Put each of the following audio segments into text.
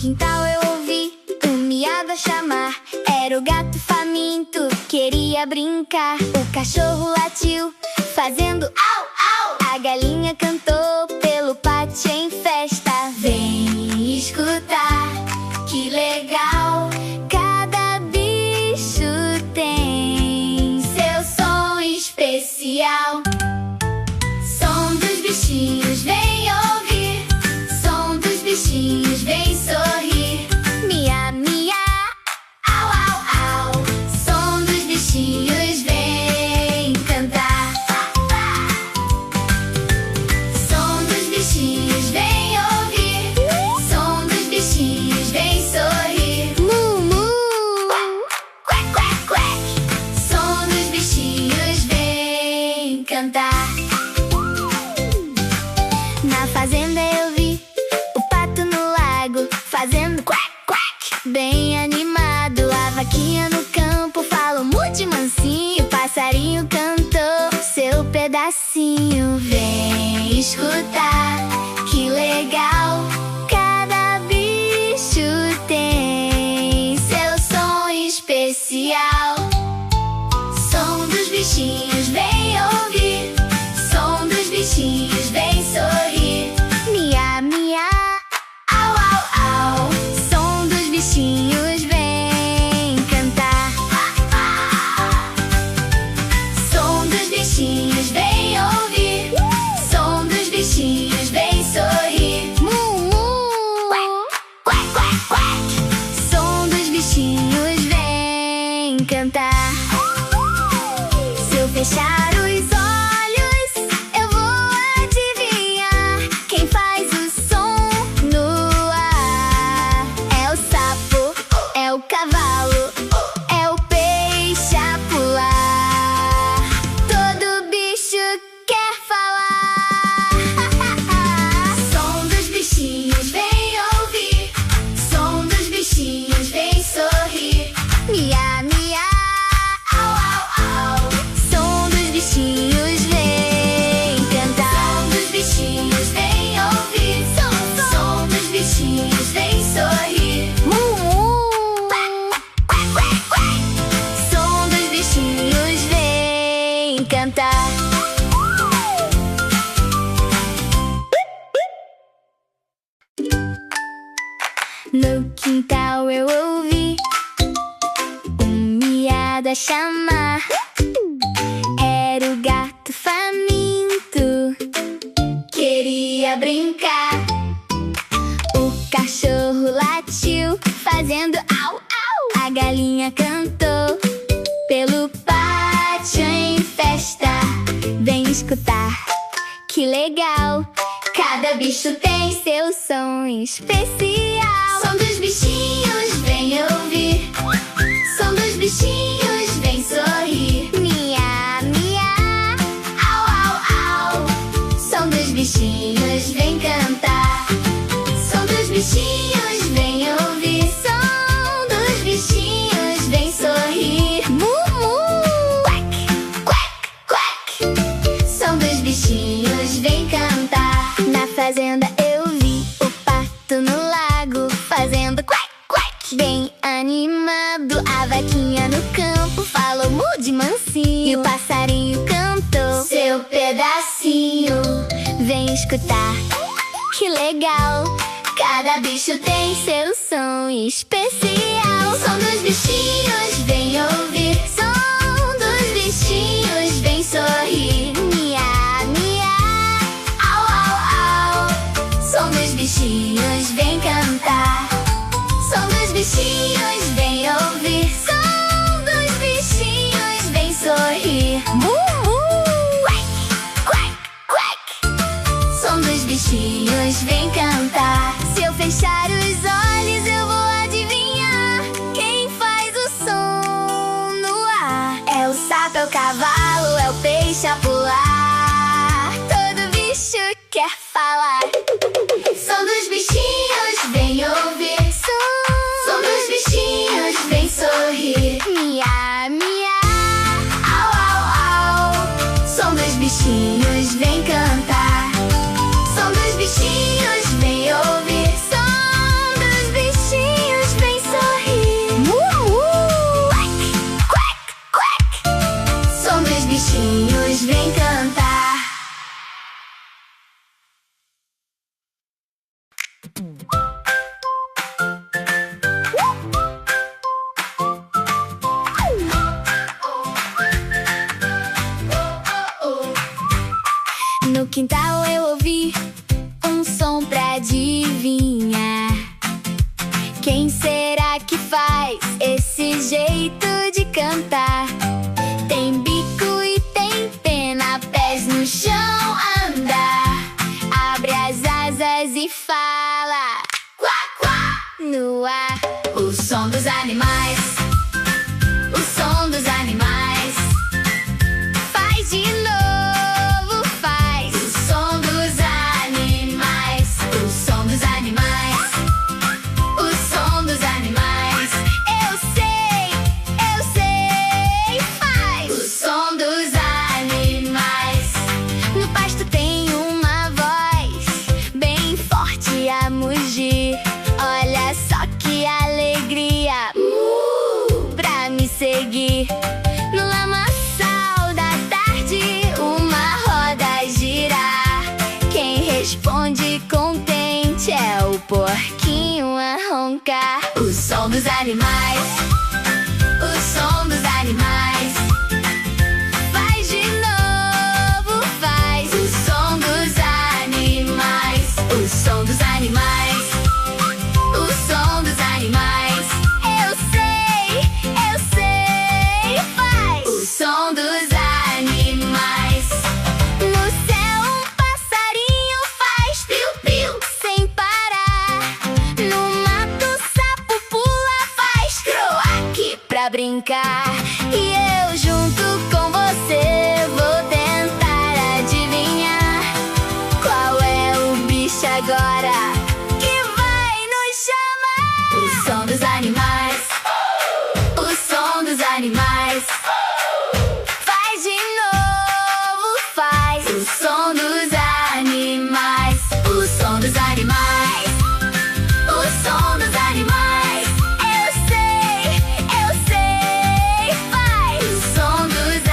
quintal eu ouvi um miado a chamar. Era o gato faminto, queria brincar. O cachorro latiu, fazendo au, au. A galinha cantou pelo pátio em festa. Vem escutar, que legal. Cada bicho tem seu som especial. Som dos bichinhos, vem ouvir. Som dos bichinhos, vem sorrir. Mia, mia, au, au, au. Som dos bichinhos, vem cantar. Som dos bichinhos, vem ouvir. Som dos bichinhos, vem sorrir. Mu, mu, quack, quack, quack. Som dos bichinhos, vem cantar. Na fazenda eu vi o pato no lago, fazendo quack, quack, bem animado. A vaquinha no campo falou mude mansinho. O passarinho cantou seu pedacinho. Vem escutar, que legal. Cada bicho tem seu som especial. Som dos bichinhos, vem ouvir. Som dos bichinhos, vem sorrir. Mia, mia, au, au, au. Som dos bichinhos, vem cantar. Som dos bichinhos, vem ouvir. Som dos bichinhos, vem sorrir. Mu, mu, quack, quack, quack. Som dos bichinhos, vem cantar. Se eu fechar os olhos, eu vou adivinhar quem faz o som no ar. É o sapo, é o cavalo, é o peixe a pular. Todo bicho quer falar. Som dos bichinhos, vem ouvir. Som dos bichinhos, vem sorrir. Mia, mia, au, au, au. Som dos bichinhos, vem cantar. Som dos bichinhos, vem ouvir. Som dos bichinhos, vem sorrir. Mu, mu, quack, quack, quack. Som dos bichinhos, vem cantar. No quintal eu ouvi um miado a chamar. Era o gato faminto, queria brincar. O cachorro latiu, fazendo au, au. A galinha cantou pelo pátio em festa. Vem escutar, que legal. Cada bicho tem seu som especial. Som dos bichinhos, vem ouvir. Som dos bichinhos, vem sorrir. Mia, mia, au, au, au. Som dos bichinhos, vem cantar. Som dos bichinhos, vem ouvir. Som dos bichinhos, vem sorrir. Mu, mu, quack, quack, quack. Som dos bichinhos, vem cantar. Na fazenda eu vi o pato no lago, fazendo quack, quack, bem animado. A vaquinha no campo falou mude mansinho. O passarinho cantou seu pedacinho. Vem escutar, que legal. Cada bicho tem seu som especial. Som dos bichinhos, vem ouvir. Som dos bichinhos, vem sorrir. Mia, mia, au, au, au. Som dos bichinhos, vem cantar. Som dos bichinhos, vem ouvir. Som dos bichinhos, vem sorrir. Mu, mu, quack, quack, quack. Som dos bichinhos, vem cantar. Se eu fechar os olhos, eu vou adivinhar quem faz o som no ar. É o sapo, é o cavalo, é o peixe a pular. Todo bicho quer falar. Som dos bichinhos, vem ouvir. Som dos bichinhos, vem sorrir. Mia, mia, au, au, au. Som dos bichinhos, vem cantar. Som dos bichinhos, vem ouvir. Som dos bichinhos. No quintal eu ouvi um som pra adivinhar. Quem será que faz esse jeito de cantar? Tem bico e tem pena, pés no chão andar. Abre as asas e fala quá, quá, no ar. O som dos animais, o som dos animais. Faz de novo, faz o som dos animais. O som dos animais, o som dos animais. Eu sei, faz o som dos animais. No pasto tem uma voz bem forte a mugir. Olha só que alegria, pra me seguir. No lamaçal da tarde, uma roda girar. Quem responde contente é o porquinho a roncar. O som dos animais, o som dos animais. Faz de novo, faz o som dos animais. O som dos animais, o som dos animais. Eu sei, faz o som dos animais. No céu um passarinho faz piu-piu sem parar. No mato o sapo pula, faz croaque pra brincar. E eu junto com você vou tentar adivinhar qual é o bicho agora que vai nos chamar. O som dos animais, o som dos animais. Faz de novo, faz o som dos animais. O som dos animais, o som dos animais. Eu sei, faz o som dos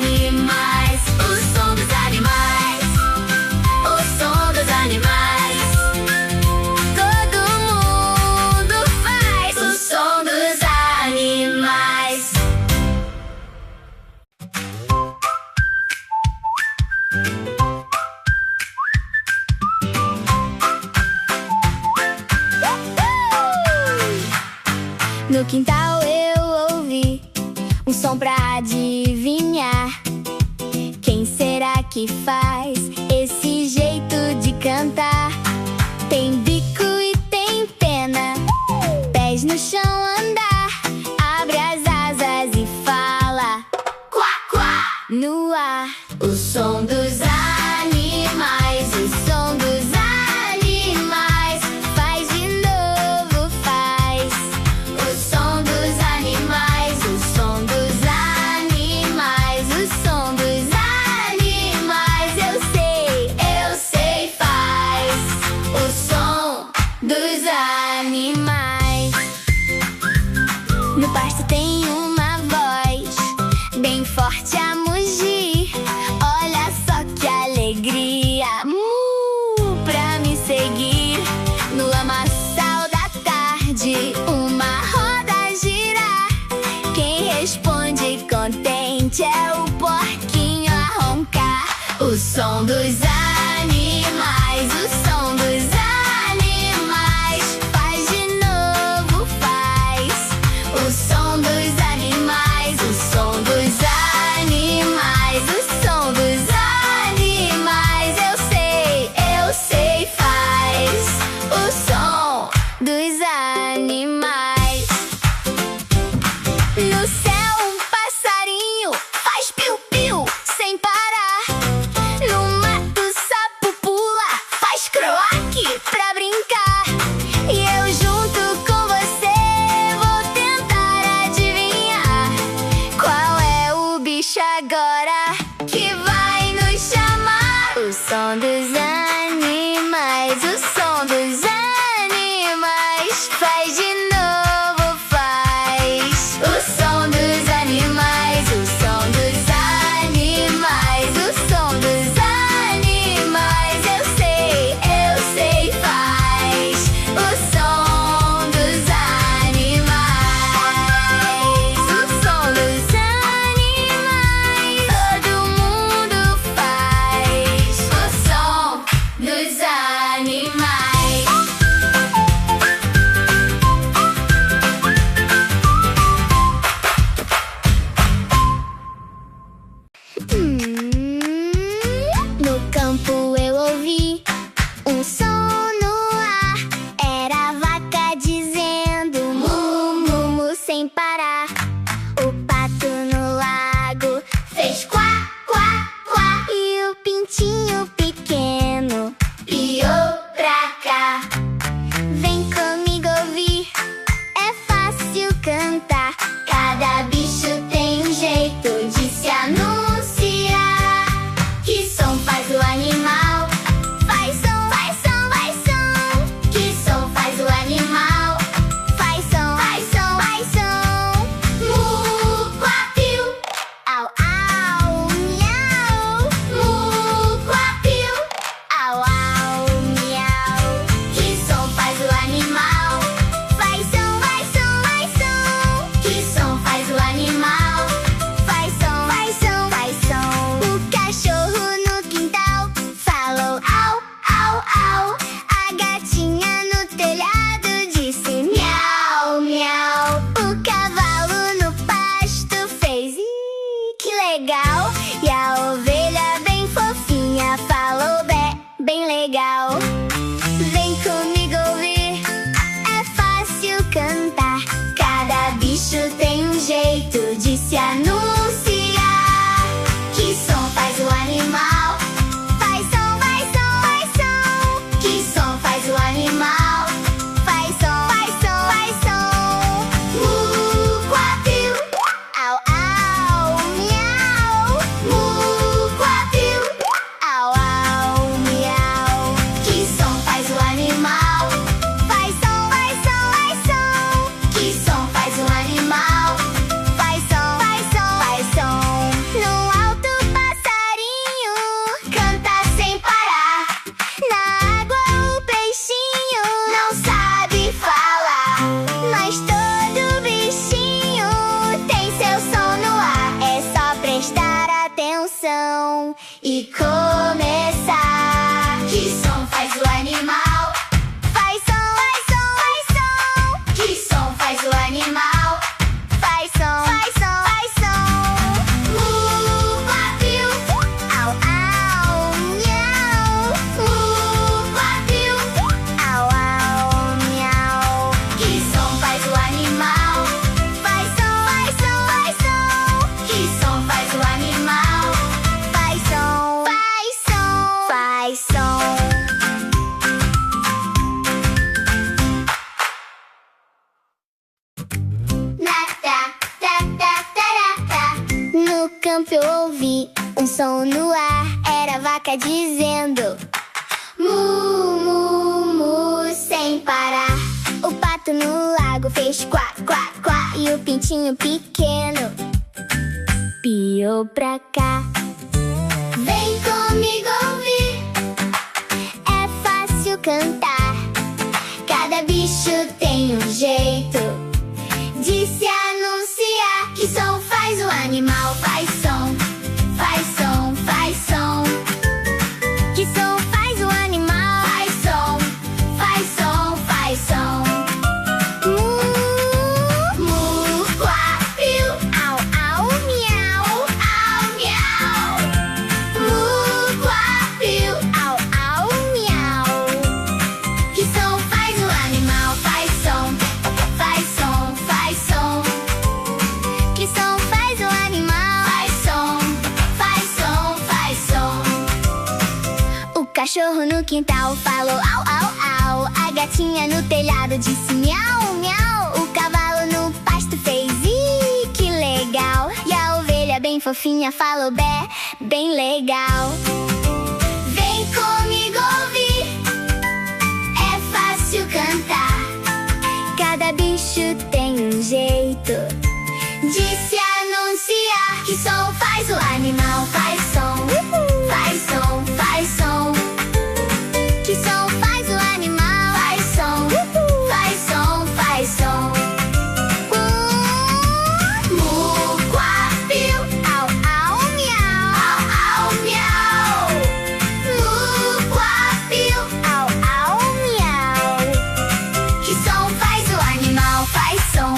animais. O som dos animais, o som dos animais. Todo mundo faz o som dos animais. No quintal eu ouvi um som pra adivinhar. Quem será que faz esse jeito de cantar? Tem bico e tem pena, pés no chão andar. Abre as asas e fala quá, quá, no ar. O som dos animais, o som dos animais. Faz de novo, faz o som dos animais, o som dos animais, o som dos animais. Eu sei, faz o som dos animais. No pasto tem uma voz bem forte a mugir. Olha só que alegria, pra me seguir. No lamaçal da tarde, uma roda girar. Quem responde contente é o porquinho a roncar. O som dos animais, o som dos animais. Faz de novo, faz o som dos animais, o som dos animais, o som dos animais. Eu sei, faz o som dos animais. No céu um passarinho faz piu-piu sem parar. No mato o sapo pula, faz croaque pra brincar. E eu junto com você vou tentar adivinhar qual é o bicho agora que vai nos chamar. O som dos animais, o som dos animais. Faz de novo, faz o som dos animais, o som dos animais, o som dos animais. Eu sei, faz o som dos animais, o som dos animais. Todo mundo faz o legal. Vem comigo ouvir, é fácil cantar. Cada bicho tem um jeito de se anunciar. Que som faz o animal? Faz som, faz som, faz som. Que som faz o animal? Faz som, faz som, faz som. Mu-qua-piu, au, au, miau. Mu-qua-piu, au, au, miau. Que som faz o animal? Faz som, faz som, faz som. Que som faz o animal? Faz som, faz som, faz som. No alto passarinho canta sem parar. Na água o peixinho não sabe falar. Mas todo bichinho tem seu som no ar. É só prestar atenção e começar. Que som faz o animal? Faz som, faz som, faz som. Que som faz o animal? Faz som, faz som, faz som. Mu-qua-piu, au, au, miau. Mu-qua-piu, au, au, miau. Que som faz o animal? Faz som, faz som, faz som. Que som faz o animal? Faz som, faz som, faz som. No campo eu ouvi um som no ar. Era a vaca dizendo mu, mu, mu, sem parar. O pato no lago fez quá, quá, quá. E o pintinho pequeno piou pra cá. Vem comigo ouvir, é fácil cantar. Cada bicho tem um jeito de se anunciar. Que som faz o animal? Faz som, faz som, faz som. Que som faz o animal? Faz som, faz som, faz som. Mu-qua-piu, au, au, miau, au, miau. Mu-qua-piu, au, au, miau. Que som faz o animal? Faz som, faz som, faz som. Que som faz o animal? Faz som, faz som, faz som. O cachorro no quintal falou au, au, au. A gatinha no telhado disse miau, miau. O cavalo no pasto fez ih, que legal. E a ovelha bem fofinha falou bé, bem legal. Vem comigo ouvir, é fácil cantar. Cada bicho tem um jeito de se anunciar. Que som faz o animal? Faz som, faz som, faz som. Que som faz o animal? Faz som, faz som, faz som. Mu-qua-piu, au, au, miau, au, au, miau. Mu-qua-piu, au, au, miau. Que som faz o animal? Faz som,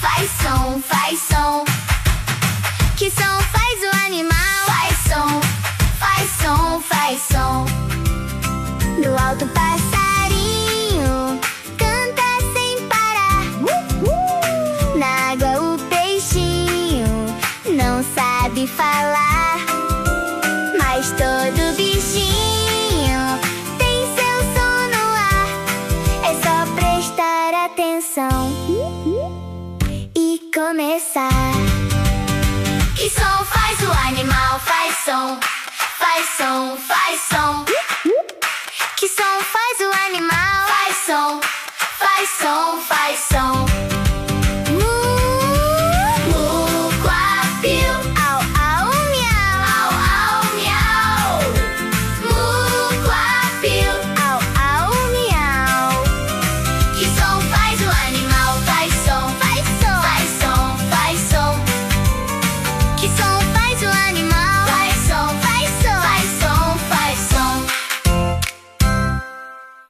faz som, faz som. Que som faz o animal? Faz som, faz som, faz som. No alto passarinho canta sem parar. Na água o peixinho não sabe falar. Mas todo bichinho tem seu som no ar. É só prestar atenção e começar. Que som faz o animal? Faz som, faz som, faz som. Que som faz o animal? Faz som, faz som, faz som.